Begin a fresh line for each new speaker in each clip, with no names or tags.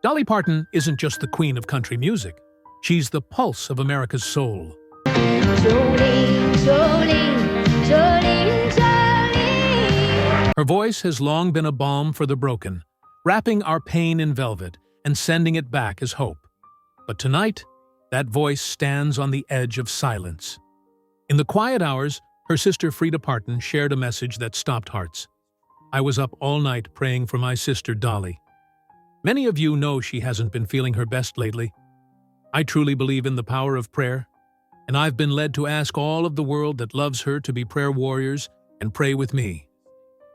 Dolly Parton isn't just the queen of country music. She's the pulse of America's soul.
Jolene, Jolene, Jolene, Jolene.
Her voice has long been a balm for the broken, wrapping our pain in velvet and sending it back as hope. But tonight, that voice stands on the edge of silence. In the quiet hours, her sister Freda Parton shared a message that stopped hearts. I was up all night praying for my sister Dolly. Many of you know she hasn't been feeling her best lately. I truly believe in the power of prayer, and I've been led to ask all of the world that loves her to be prayer warriors and pray with me.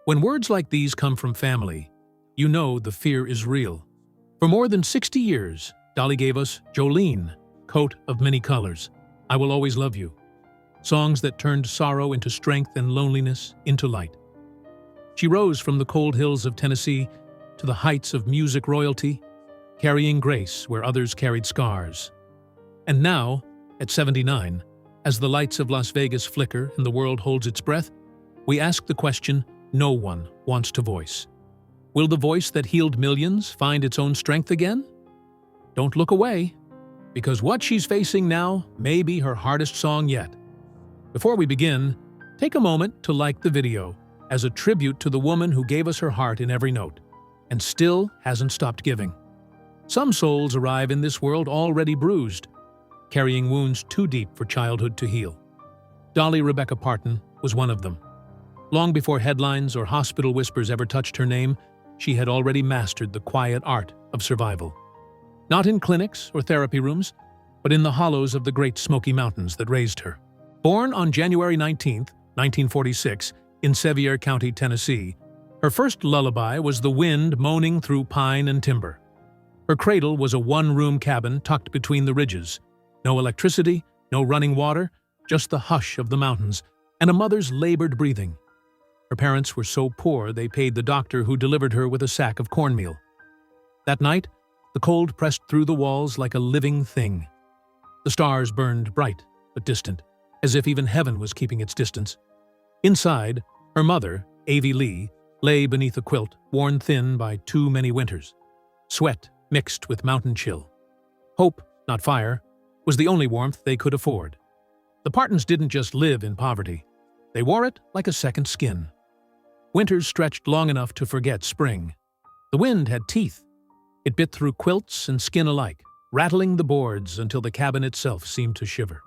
When words like these come from family, you know the fear is real. For more than 60 years, Dolly gave us Jolene, Coat of Many Colors, I Will Always Love You, songs that turned sorrow into strength and loneliness into light. She rose from the cold hills of Tennessee to the heights of music royalty, carrying grace where others carried scars. And now, at 79, as the lights of Las Vegas flicker and the world holds its breath, we ask the question no one wants to voice. Will the voice that healed millions find its own strength again? Don't look away, because what she's facing now may be her hardest song yet. Before we begin, take a moment to like the video as a tribute to the woman who gave us her heart in every note and still hasn't stopped giving. Some souls arrive in this world already bruised, carrying wounds too deep for childhood to heal. Dolly Rebecca Parton was one of them. Long before headlines or hospital whispers ever touched her name, she had already mastered the quiet art of survival. Not in clinics or therapy rooms, but in the hollows of the Great Smoky Mountains that raised her. Born on January 19, 1946, in Sevier County, Tennessee, her first lullaby was the wind moaning through pine and timber. Her cradle was a one-room cabin tucked between the ridges. No electricity, no running water, just the hush of the mountains and a mother's labored breathing. Her parents were so poor they paid the doctor who delivered her with a sack of cornmeal. That night, the cold pressed through the walls like a living thing. The stars burned bright but distant, as if even heaven was keeping its distance. Inside, her mother, Avie Lee, lay beneath a quilt worn thin by too many winters. Sweat mixed with mountain chill. Hope, not fire, was the only warmth they could afford. The Partons didn't just live in poverty. They wore it like a second skin. Winters stretched long enough to forget spring. The wind had teeth. It bit through quilts and skin alike, rattling the boards until the cabin itself seemed to shiver.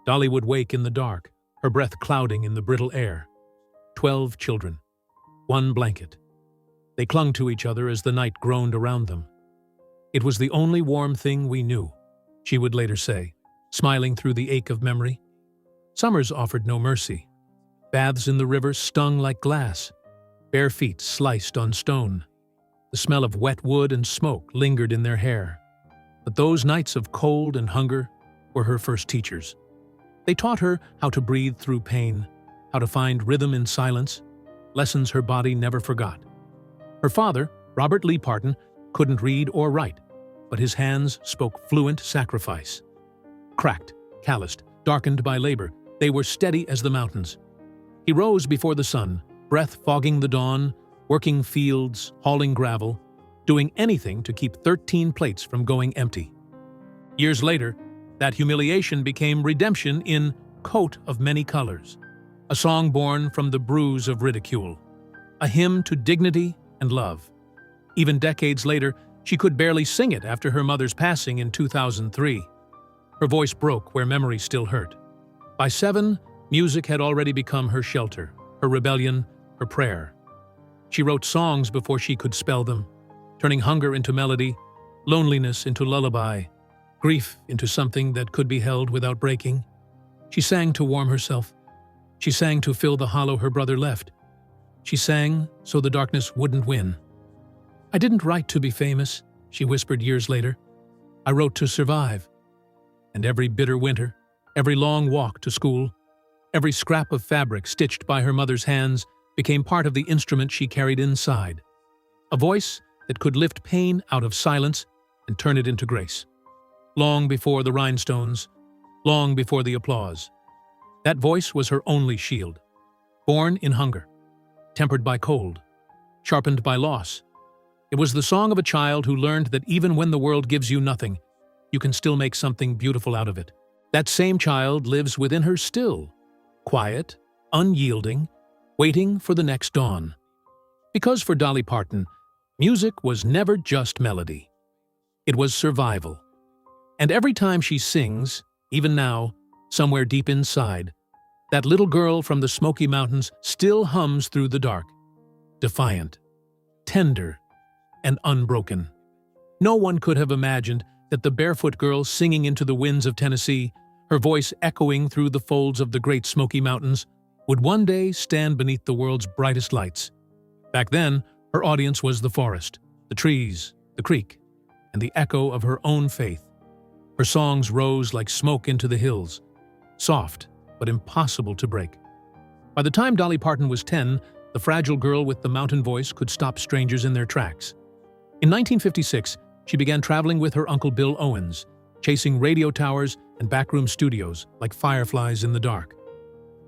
Dolly would wake in the dark, her breath clouding in the brittle air. 12 children. One blanket. They clung to each other as the night groaned around them. It was the only warm thing we knew, she would later say, smiling through the ache of memory. Summers offered no mercy. Baths in the river stung like glass. Bare feet sliced on stone. The smell of wet wood and smoke lingered in their hair. But those nights of cold and hunger were her first teachers. They taught her how to breathe through pain, how to find rhythm in silence, lessons her body never forgot. Her father, Robert Lee Parton, couldn't read or write, but his hands spoke fluent sacrifice. Cracked, calloused, darkened by labor, they were steady as the mountains. He rose before the sun, breath fogging the dawn, working fields, hauling gravel, doing anything to keep 13 plates from going empty. Years later, that humiliation became redemption in Coat of Many Colors, a song born from the bruise of ridicule, a hymn to dignity and love. Even decades later, she could barely sing it after her mother's passing in 2003. Her voice broke where memory still hurt. By 7, music had already become her shelter, her rebellion, her prayer. She wrote songs before she could spell them, turning hunger into melody, loneliness into lullaby, grief into something that could be held without breaking. She sang to warm herself. She sang to fill the hollow her brother left. She sang so the darkness wouldn't win. I didn't write to be famous, she whispered years later. I wrote to survive. And every bitter winter, every long walk to school, every scrap of fabric stitched by her mother's hands became part of the instrument she carried inside. A voice that could lift pain out of silence and turn it into grace. Long before the rhinestones, long before the applause. That voice was her only shield. Born in hunger, tempered by cold, sharpened by loss, It was the song of a child who learned that even when the world gives you nothing, you can still make something beautiful out of it. That same child lives within her still, quiet, unyielding, waiting for the next dawn. Because for Dolly Parton, music was never just melody. It was survival. And every time she sings, even now, somewhere deep inside, that little girl from the Smoky Mountains still hums through the dark, defiant, tender, and unbroken. No one could have imagined that the barefoot girl singing into the winds of Tennessee, her voice echoing through the folds of the Great Smoky Mountains, would one day stand beneath the world's brightest lights. Back then, her audience was the forest, the trees, the creek, and the echo of her own faith. Her songs rose like smoke into the hills, soft but impossible to break. By the time Dolly Parton was 10, the fragile girl with the mountain voice could stop strangers in their tracks. In 1956, she began traveling with her uncle Bill Owens, chasing radio towers and backroom studios like fireflies in the dark.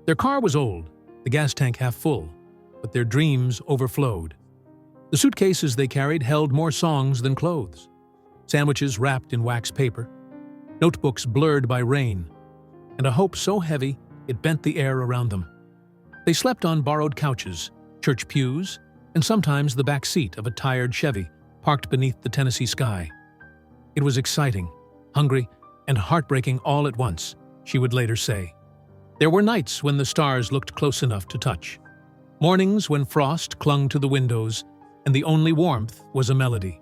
Their car was old, the gas tank half full, but their dreams overflowed. The suitcases they carried held more songs than clothes. Sandwiches wrapped in wax paper, notebooks blurred by rain, and a hope so heavy it bent the air around them. They slept on borrowed couches, church pews, and sometimes the back seat of a tired Chevy parked beneath the Tennessee sky. It was exciting, hungry, and heartbreaking all at once, she would later say. There were nights when the stars looked close enough to touch, mornings when frost clung to the windows, and the only warmth was a melody.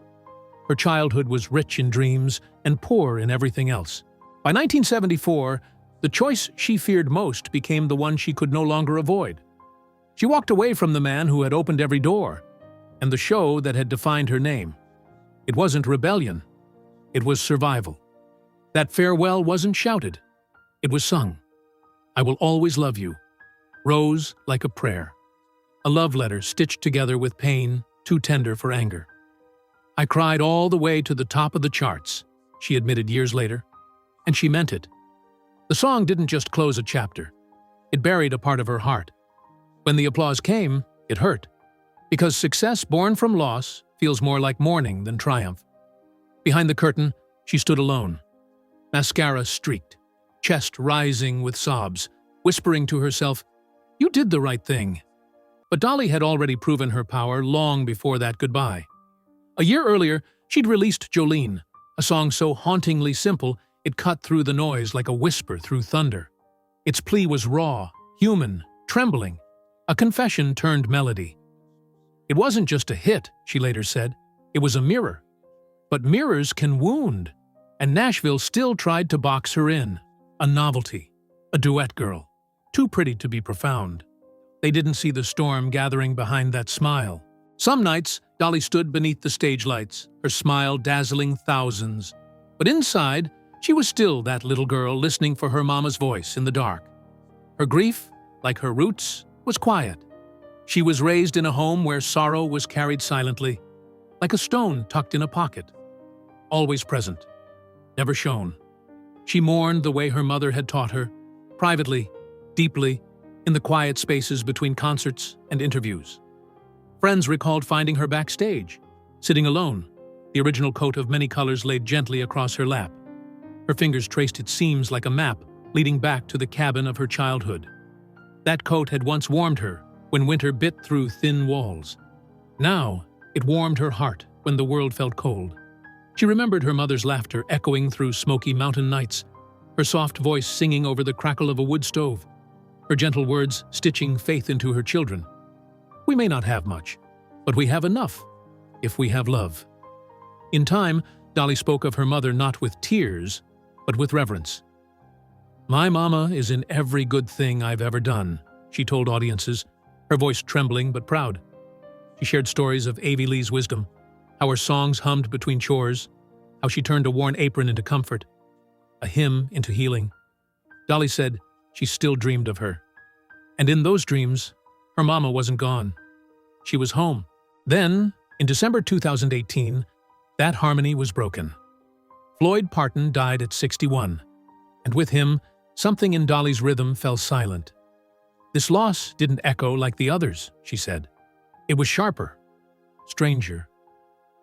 Her childhood was rich in dreams and poor in everything else. By 1974, the choice she feared most became the one she could no longer avoid. She walked away from the man who had opened every door, and the show that had defined her name. It wasn't rebellion. It was survival. That farewell wasn't shouted. It was sung. I will always love you, rose like a prayer. A love letter stitched together with pain, too tender for anger. I cried all the way to the top of the charts, she admitted years later, and she meant it. The song didn't just close a chapter. It buried a part of her heart. When the applause came, it hurt, because success born from loss feels more like mourning than triumph. Behind the curtain, she stood alone, mascara streaked, chest rising with sobs, whispering to herself, "You did the right thing." But Dolly had already proven her power long before that goodbye. A year earlier, she'd released Jolene, a song so hauntingly simple it cut through the noise like a whisper through thunder. Its plea was raw, human, trembling, a confession turned melody. It wasn't just a hit, she later said, it was a mirror. But mirrors can wound, and Nashville still tried to box her in. A novelty, a duet girl, too pretty to be profound. They didn't see the storm gathering behind that smile. Some nights, Dolly stood beneath the stage lights, her smile dazzling thousands. But inside, she was still that little girl listening for her mama's voice in the dark. Her grief, like her roots, was quiet. She was raised in a home where sorrow was carried silently, like a stone tucked in a pocket. Always present, never shown. She mourned the way her mother had taught her, privately, deeply, in the quiet spaces between concerts and interviews. Friends recalled finding her backstage, sitting alone, the original coat of many colors laid gently across her lap. Her fingers traced its seams like a map leading back to the cabin of her childhood. That coat had once warmed her when winter bit through thin walls. Now, it warmed her heart when the world felt cold. She remembered her mother's laughter echoing through smoky mountain nights, her soft voice singing over the crackle of a wood stove, her gentle words stitching faith into her children. We may not have much, but we have enough if we have love. In time, Dolly spoke of her mother not with tears, but with reverence. My mama is in every good thing I've ever done, she told audiences, her voice trembling but proud. She shared stories of Avie Lee's wisdom, how her songs hummed between chores, how she turned a worn apron into comfort, a hymn into healing. Dolly said she still dreamed of her. And in those dreams, her mama wasn't gone. She was home. Then, in December 2018, that harmony was broken. Floyd Parton died at 61, and with him, something in Dolly's rhythm fell silent. This loss didn't echo like the others, she said. It was sharper, stranger,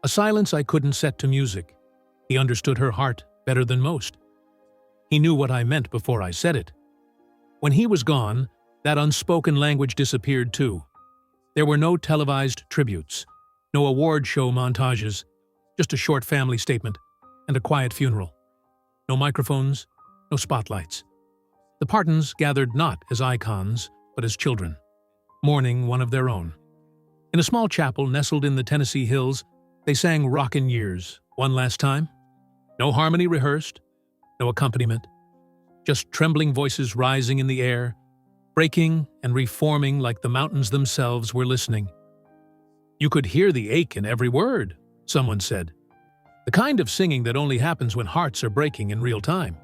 A silence I couldn't set to music. He understood her heart better than most. He knew what I meant before I said it. When he was gone, that unspoken language disappeared too. There were no televised tributes, no award show montages, just a short family statement and a quiet funeral. No microphones, no spotlights. The Partons gathered not as icons, but as children, mourning one of their own. In a small chapel nestled in the Tennessee hills, they sang Rockin' Years one last time. No harmony rehearsed, no accompaniment, just trembling voices rising in the air, breaking and reforming like the mountains themselves were listening. You could hear the ache in every word, someone said. The kind of singing that only happens when hearts are breaking in real time.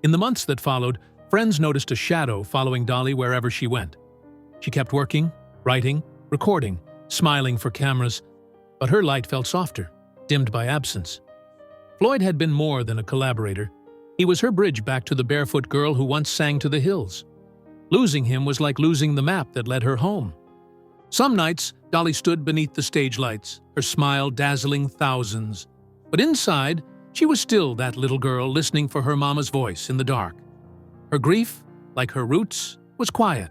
In the months that followed, friends noticed a shadow following Dolly wherever she went. She kept working, writing, recording, smiling for cameras, but her light felt softer, dimmed by absence. Floyd had been more than a collaborator. He was her bridge back to the barefoot girl who once sang to the hills. Losing him was like losing the map that led her home. Some nights, Dolly stood beneath the stage lights, her smile dazzling thousands. But inside, she was still that little girl listening for her mama's voice in the dark. Her grief, like her roots, was quiet.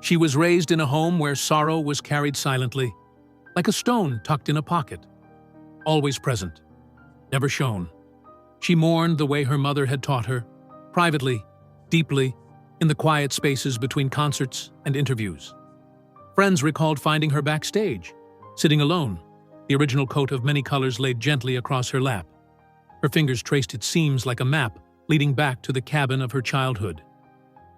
She was raised in a home where sorrow was carried silently, like a stone tucked in a pocket. Always present, never shown. She mourned the way her mother had taught her, privately, deeply, in the quiet spaces between concerts and interviews. Friends recalled finding her backstage, sitting alone, the original coat of many colors laid gently across her lap. Her fingers traced its seams like a map leading back to the cabin of her childhood.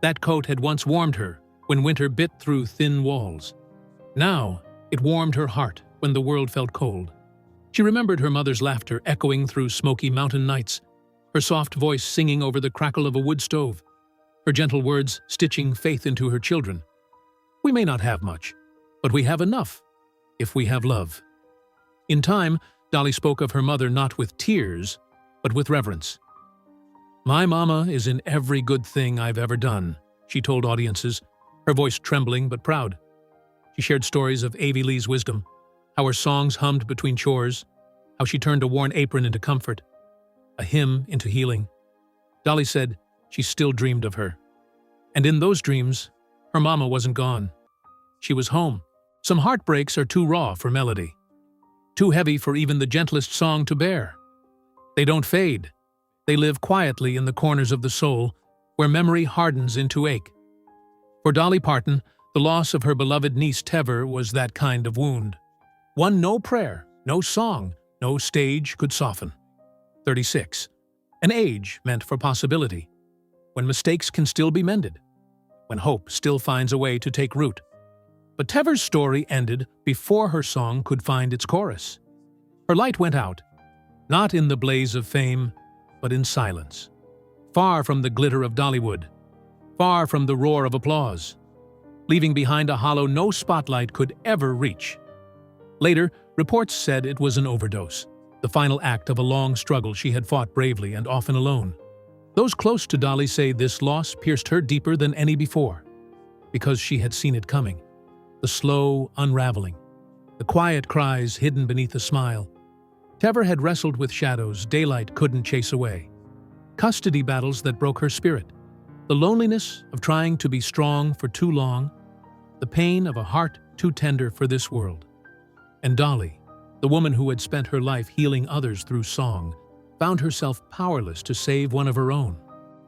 That coat had once warmed her when winter bit through thin walls. Now, it warmed her heart when the world felt cold. She remembered her mother's laughter echoing through smoky mountain nights, her soft voice singing over the crackle of a wood stove, her gentle words stitching faith into her children. We may not have much, but we have enough, if we have love. In time, Dolly spoke of her mother not with tears, but with reverence. My mama is in every good thing I've ever done, she told audiences, her voice trembling but proud. She shared stories of Avie Lee's wisdom, how her songs hummed between chores, how she turned a worn apron into comfort, a hymn into healing. Dolly said she still dreamed of her. And in those dreams, her mama wasn't gone. She was home. Some heartbreaks are too raw for melody, too heavy for even the gentlest song to bear. They don't fade. They live quietly in the corners of the soul, where memory hardens into ache. For Dolly Parton, the loss of her beloved niece Tever was that kind of wound. One no prayer, no song, no stage could soften. 36. An age meant for possibility, when mistakes can still be mended, when hope still finds a way to take root. But Tever's story ended before her song could find its chorus. Her light went out, not in the blaze of fame, but in silence. Far from the glitter of Dollywood, far from the roar of applause, leaving behind a hollow no spotlight could ever reach. Later, reports said it was an overdose, the final act of a long struggle she had fought bravely and often alone. Those close to Dolly say this loss pierced her deeper than any before, because she had seen it coming. The slow unraveling, the quiet cries hidden beneath a smile. Tever had wrestled with shadows daylight couldn't chase away, custody battles that broke her spirit, the loneliness of trying to be strong for too long, the pain of a heart too tender for this world. And Dolly, the woman who had spent her life healing others through song, found herself powerless to save one of her own.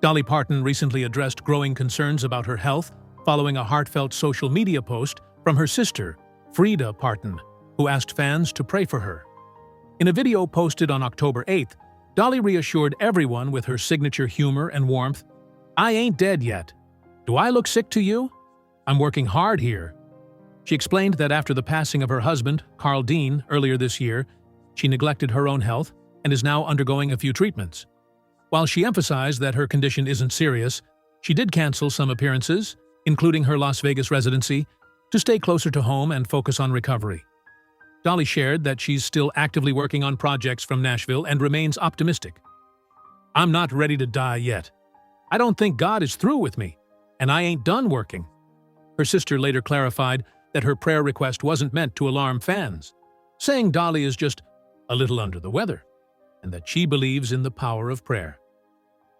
Dolly Parton recently addressed growing concerns about her health following a heartfelt social media post from her sister, Freda Parton, who asked fans to pray for her. In a video posted on October 8th, Dolly reassured everyone with her signature humor and warmth, "I ain't dead yet. Do I look sick to you? I'm working hard here." She explained that after the passing of her husband, Carl Dean, earlier this year, she neglected her own health and is now undergoing a few treatments. While she emphasized that her condition isn't serious, she did cancel some appearances, including her Las Vegas residency, to stay closer to home and focus on recovery. Dolly shared that she's still actively working on projects from Nashville and remains optimistic. "I'm not ready to die yet. I don't think God is through with me, and I ain't done working." Her sister later clarified that her prayer request wasn't meant to alarm fans. saying Dolly is just a little under the weather and that she believes in the power of prayer.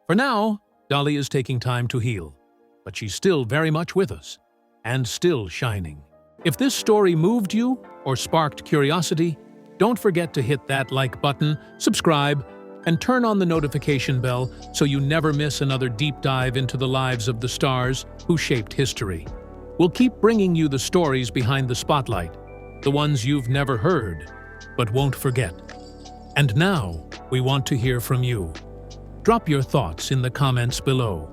For now, Dolly is taking time to heal, but she's still very much with us and still shining. If this story moved you or sparked curiosity, don't forget to hit that like button, subscribe, and turn on the notification bell so you never miss another deep dive into the lives of the stars who shaped history. We'll keep bringing you the stories behind the spotlight, the ones you've never heard, but won't forget. And now, we want to hear from you. Drop your thoughts in the comments below.